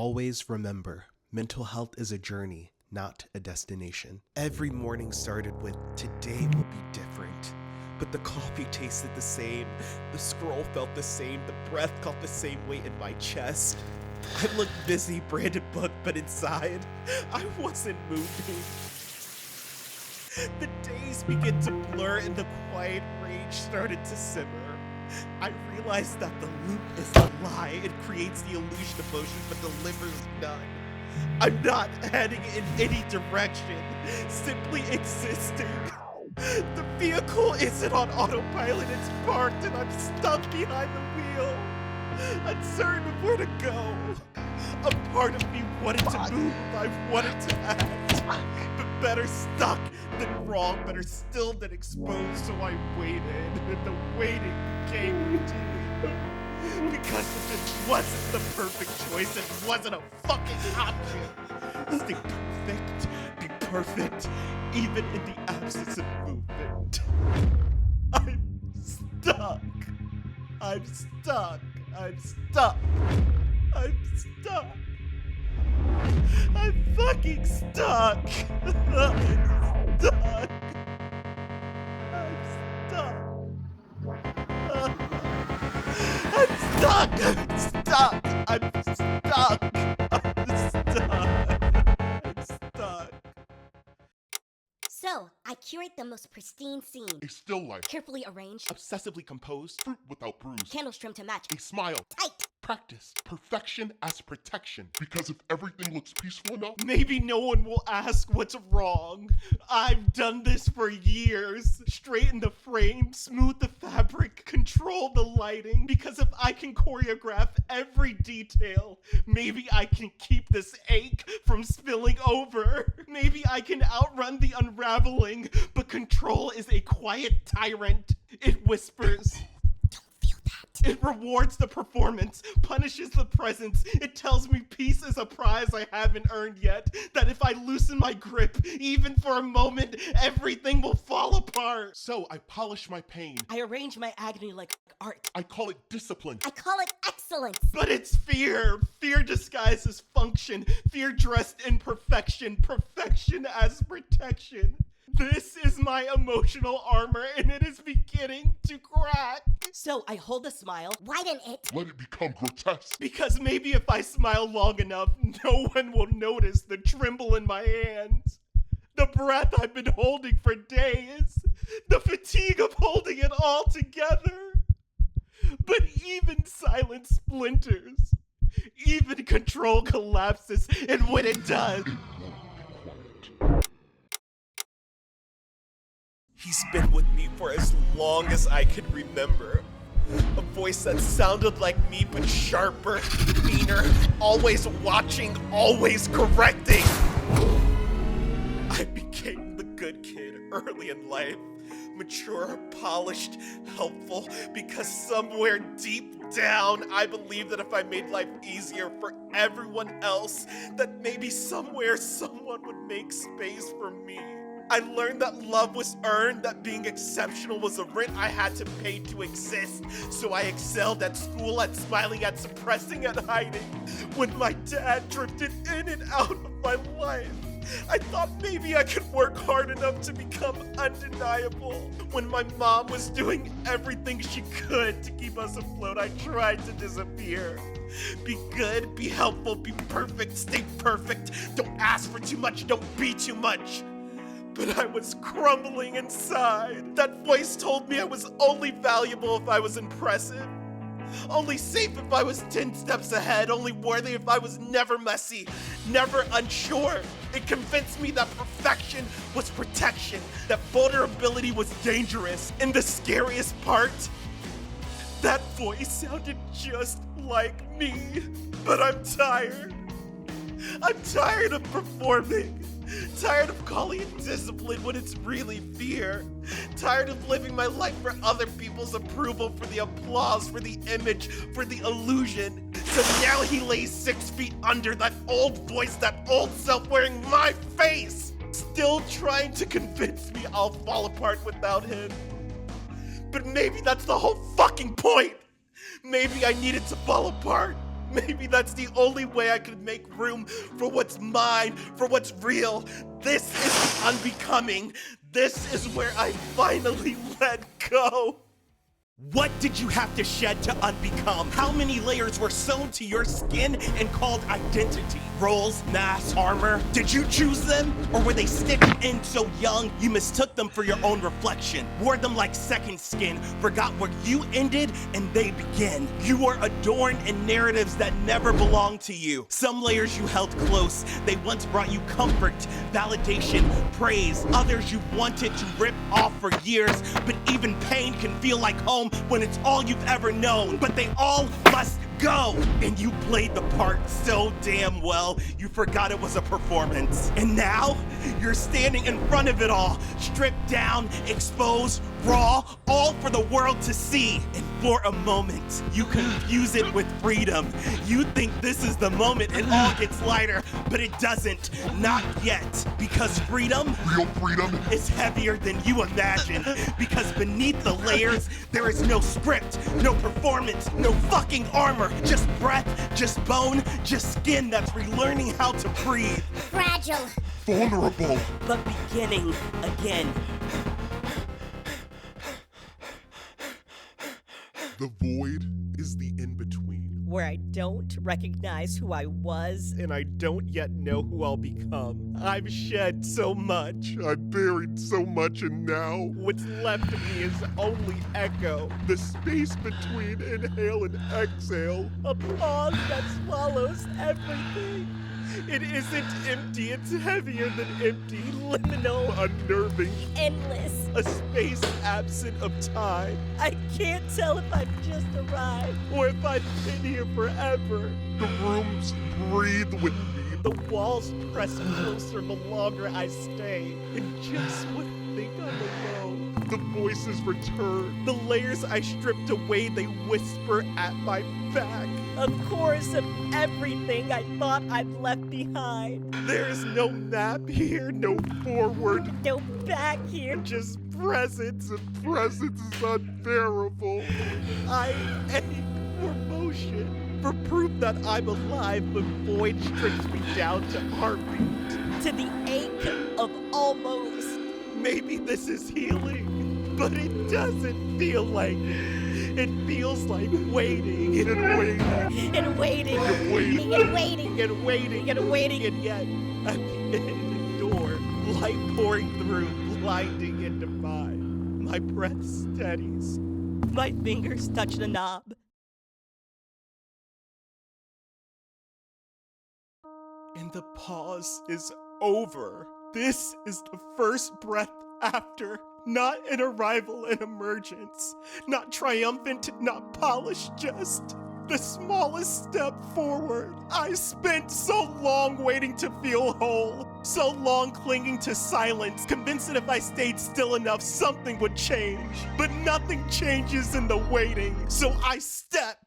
Always remember, mental health is a journey, not a destination. Every morning started with, today will be different. But the coffee tasted the same, the scroll felt the same, the breath caught the same weight in my chest. I looked busy, branded book, but inside, I wasn't moving. The days began to blur and the quiet rage started to simmer. I realized that the loop is a lie. It creates the illusion of motion but delivers none. I'm not heading in any direction, simply existing. The vehicle isn't on autopilot, it's parked and I'm stuck behind the wheel, uncertain of where to go. A part of me wanted to move, I wanted to act, but better stuck than wrong, better still than exposed, so I waited, and the waiting became routine. Because if it wasn't the perfect choice, it wasn't a fucking option. Stay perfect, be perfect, even in the absence of movement. I'm stuck. I'm stuck. I'm stuck. I'm stuck. I'm fucking stuck. I'm stuck. I'm stuck. I'm stuck. I'm stuck. I'm stuck. I'm stuck. I'm stuck. So, I curate the most pristine scene. A still life. Carefully arranged. Obsessively composed. Fruit without bruise. Candles trimmed to match. A smile. Tight. Practice. Perfection as protection. Because if everything looks peaceful enough, Maybe no one will ask what's wrong. I've done this for years. Straighten the frame, smooth the fabric, control the lighting. Because if I can choreograph every detail, maybe I can keep this ache from spilling over. Maybe I can outrun the unraveling, but control is a quiet tyrant. It whispers. It rewards the performance, punishes the presence. It tells me peace is a prize I haven't earned yet. That if I loosen my grip, even for a moment, everything will fall apart. so I polish my pain. I arrange my agony like art. I call it discipline. I call it excellence. But it's fear. Fear disguised as function. Fear dressed in perfection. Perfection as protection. This is my emotional armor and it is beginning to crack. So, I hold a smile, widen it. Let it become grotesque. Because maybe if I smile long enough, no one will notice the tremble in my hands. The breath I've been holding for days. The fatigue of holding it all together. But even silence splinters. Even control collapses, and when it does, he's been with me for as long as I can remember. A voice that sounded like me but sharper, meaner, always watching, always correcting. I became the good kid early in life. Mature, polished, helpful, because somewhere deep down I believe that if I made life easier for everyone else, that maybe somewhere someone would make space for me. I learned that love was earned, that being exceptional was a rent I had to pay to exist. So I excelled at school, at smiling, at suppressing, at hiding. When my dad drifted in and out of my life, I thought maybe I could work hard enough to become undeniable. When my mom was doing everything she could to keep us afloat, I tried to disappear. Be good, be helpful, be perfect, stay perfect. Don't ask for too much, don't be too much. But I was crumbling inside. That voice told me I was only valuable if I was impressive. Only safe if I was 10 steps ahead. Only worthy if I was never messy, never unsure. It convinced me that perfection was protection, that vulnerability was dangerous. And the scariest part, that voice sounded just like me. But I'm tired. I'm tired of performing. Tired of calling it discipline when it's really fear. Tired of living my life for other people's approval, for the applause, for the image, for the illusion. So now he lays 6 feet under, that old voice, that old self wearing my face. Still trying to convince me I'll fall apart without him. But maybe that's the whole fucking point. Maybe I needed to fall apart. Maybe that's the only way I could make room for what's mine, for what's real. This is unbecoming. This is where I finally let go. What did you have to shed to unbecome? How many layers were sewn to your skin and called identity? Roles, masks, armor? Did you choose them? Or were they stitched in so young you mistook them for your own reflection? Wore them like second skin, forgot where you ended and they begin. You were adorned in narratives that never belonged to you. Some layers you held close. They once brought you comfort, validation, praise. Others you wanted to rip off for years, but even pain can feel like home when it's all you've ever known. But they all must go. And you played the part so damn well, you forgot it was a performance. And now, you're standing in front of it all, stripped down, exposed, raw, all for the world to see. And for a moment, you confuse it with freedom. You think this is the moment it all gets lighter, but it doesn't. Not yet. Because freedom, Real freedom? is heavier than you imagine. Because beneath the layers, there is no script, no performance, no fucking armor. Just breath, just bone, just skin that's relearning how to breathe. Fragile. Vulnerable. But beginning again. The void is the in-between. Where I don't recognize who I was. And I don't yet know who I'll become. I've shed so much. I've buried so much, and now What's left of me is only echo. the space between inhale and exhale. A pause that swallows everything. It isn't empty, it's heavier than empty, liminal, Unnerving. Endless. a space absent of time, I can't tell if I've just arrived. or if I've been here forever. The rooms breathe with me. The walls press closer the longer I stay, and just when I think I'm alone, The voices return. the layers I stripped away, they whisper at my back. A chorus of everything I thought I'd left behind. There is no map here, no forward, No back here. just presence. The presence is unbearable. I ache for motion, for proof that I'm alive, but void strips me down to heartbeat. To the ache of almost. Maybe this is healing, but it doesn't feel like it. It feels like waiting and waiting And waiting. waiting. And waiting. and waiting And waiting. and yet at the end the door, light pouring through, blinding and divine. My breath steadies. My fingers touch the knob. And the pause is over. This is the first breath after. Not an arrival, an emergence. Not triumphant, not polished, just the smallest step forward. I spent so long waiting to feel whole. So long clinging to silence, convinced that if I stayed still enough, something would change. But nothing changes in the waiting. So I step.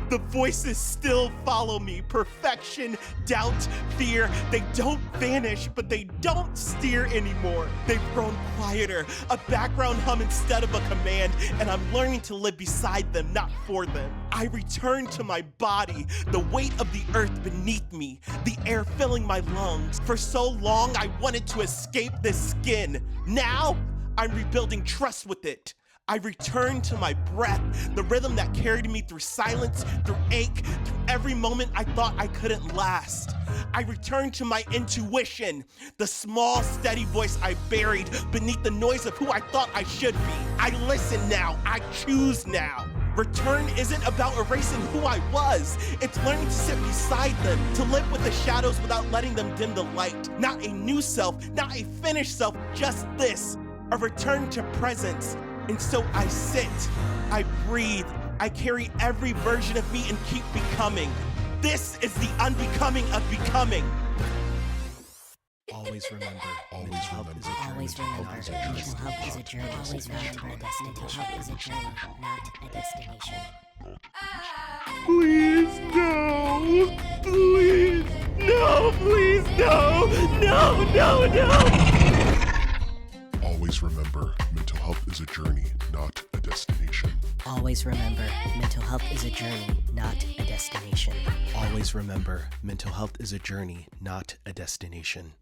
The voices still follow me. Perfection, doubt, fear, they don't vanish, but they don't steer anymore. They've grown quieter, a background hum instead of a command, and I'm learning to live beside them, not for them. I return to my body, the weight of the earth beneath me, the air filling my lungs. For so long, I wanted to escape this skin. Now, I'm rebuilding trust with it. I return to my breath, the rhythm that carried me through silence, through ache, through every moment I thought I couldn't last. I return to my intuition, the small, steady voice I buried beneath the noise of who I thought I should be. I listen now, I choose now. Return isn't about erasing who I was. It's learning to sit beside them, to live with the shadows without letting them dim the light. Not a new self, not a finished self, just this, a return to presence. And so I sit, I breathe, I carry every version of me and keep becoming. This is the unbecoming of becoming. Always remember. Always remember. Always remember, mental health is a journey, always not a destination. Mental health is a journey, not a destination. Please, no. Please, no, please, no. No, no, no. Always remember, mental health is a journey, not a destination. Always remember, mental health is a journey, not a destination. Always remember, mental health is a journey, not a destination.